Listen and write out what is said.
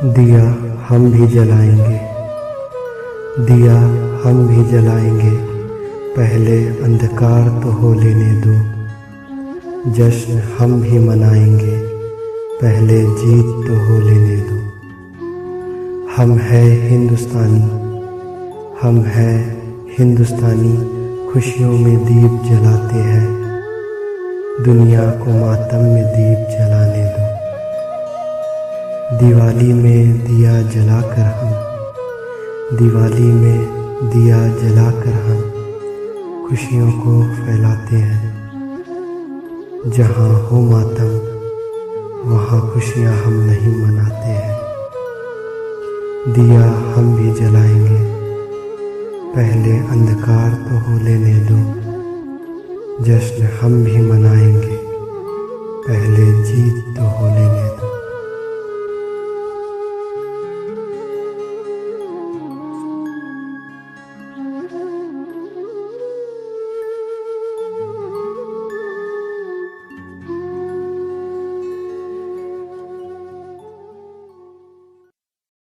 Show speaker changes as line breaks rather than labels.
दिया हम भी जलाएंगे, दिया हम भी जलाएंगे, पहले अंधकार तो हो लेने दो। जश्न हम भी मनाएंगे, पहले जीत तो हो लेने दो। हम हैं हिंदुस्तानी, हम हैं हिंदुस्तानी, खुशियों में दीप जलाते हैं, दुनिया को मातम में दीप जलाने दो। दिवाली में दिया जलाकर हम, दिवाली में दिया जलाकर हम खुशियों को फैलाते हैं। जहाँ हो मातम वहाँ खुशियाँ हम नहीं मनाते हैं। दिया हम भी जलाएंगे, पहले अंधकार तो हो लेने दो। जश्न हम भी मनाएंगे,